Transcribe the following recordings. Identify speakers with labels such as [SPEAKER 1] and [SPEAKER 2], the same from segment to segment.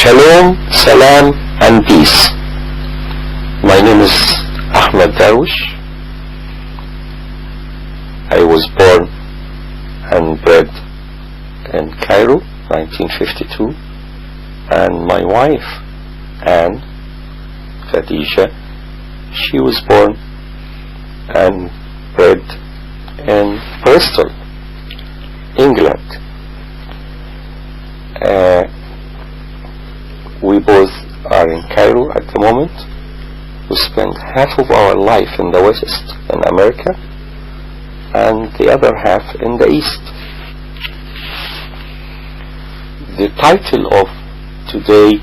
[SPEAKER 1] Shalom, salam and peace. My name is Ahmad Darwish. I was born and bred in Cairo, 1952, and my wife, Anne Khadija, she was born and bred in Bristol, England. We both are in Cairo at the moment. We spend half of our life in the West, in America, and the other half in the East. The title of today,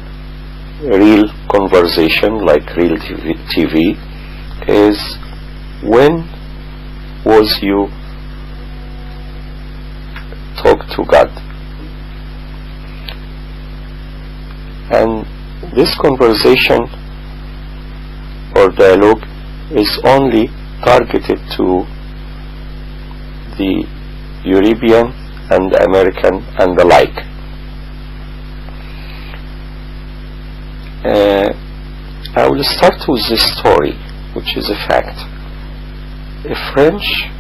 [SPEAKER 1] Real Conversation, like Real TV, is When Was You Talk to God? And this conversation or dialogue is only targeted to the European and the American and the like. I will start with this story, which is a fact. A French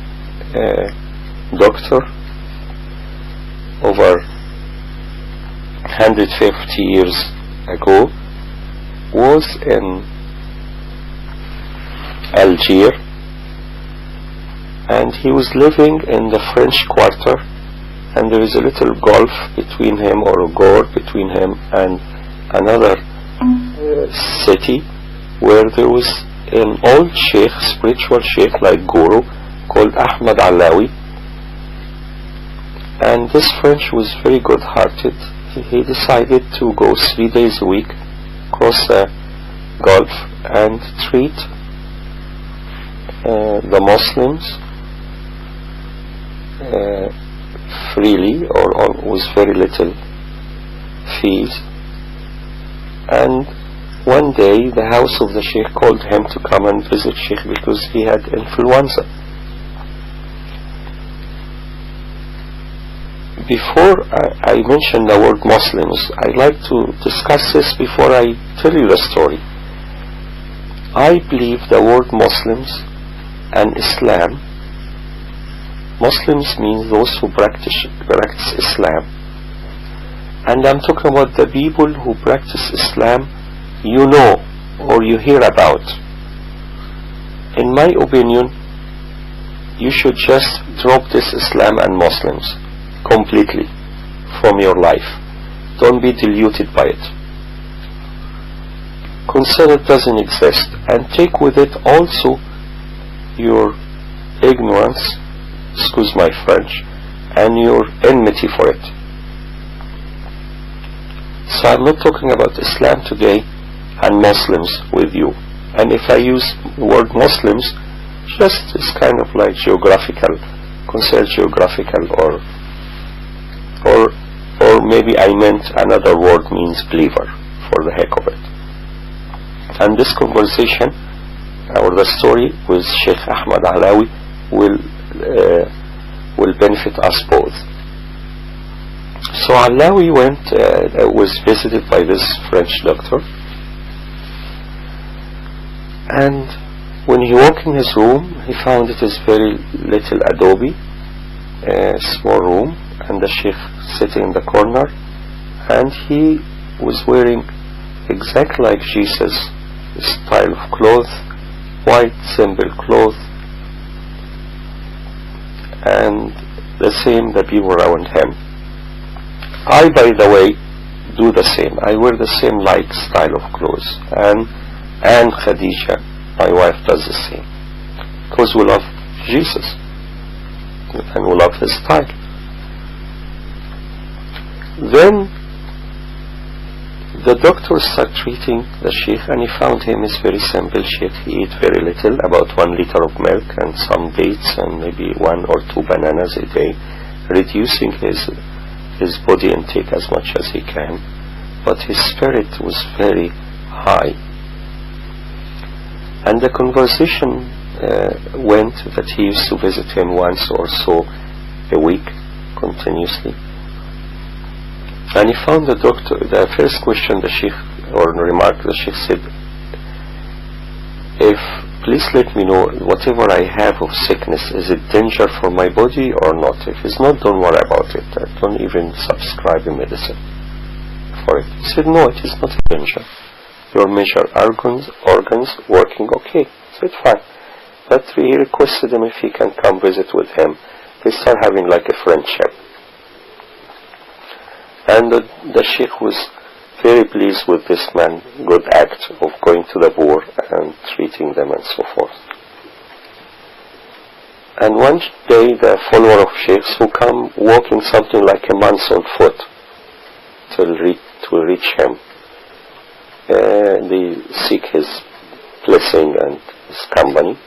[SPEAKER 1] doctor over 150 years ago was in Algiers, and he was living in the French Quarter, and there is a little gulf between him, or a gorge between him and another city, where there was an old sheikh, spiritual sheikh like guru, called Ahmad and this French was very good-hearted. He decided to go 3 days a week across the Gulf and treat the Muslims freely, or with very little fees. And one day the house of the Sheikh called him to come and visit Sheikh because he had influenza. Before I mention the word Muslims, I'd like to discuss this before I tell you the story. I believe the word Muslims and Islam, Muslims means those who practice Islam, and I'm talking about the people who practice Islam you know or you hear about. In my opinion, you should just drop this Islam and Muslims completely from your life. Don't be diluted by it. Consider it doesn't exist, and take with it also your ignorance, excuse my French, and your enmity for it. So I'm not talking about Islam today and Muslims with you. And if I use the word Muslims, just it's kind of like geographical, consider geographical, or maybe I meant another word means believer, for the heck of it. And this conversation, or the story with Shaykh Ahmed will benefit us both. So Alawi was visited by this French doctor, and when he walked in his room, he found it is very little adobe, a small room, and the Sheikh sitting in the corner, and he was wearing exactly like Jesus style of clothes, white simple clothes, and the same the people around him. I, by the way, do the same. I wear the same like style of clothes, and Khadija, my wife, does the same, because we love Jesus and we love his style. Then the doctor started treating the Sheikh, and he found him is very simple Sheikh. He eat very little, about 1 liter of milk and some dates and maybe 1 or 2 bananas a day, reducing his body intake as much as he can, but his spirit was very high. And the conversation went that he used to visit him once or so a week continuously. And he found the doctor, the first question the Sheikh, or remark the Sheikh said, please let me know whatever I have of sickness, is it danger for my body or not? If it's not, don't worry about it. Don't even subscribe a medicine for it. He said, no, it is not a danger. Your major organs working okay. He said, fine. But he requested him if he can come visit with him. They start having like a friendship. And the Sheikh was very pleased with this man, good act of going to the poor and treating them and so forth. And one day the follower of Sheikhs who come walking something like a month on foot to reach him, they seek his blessing and his company.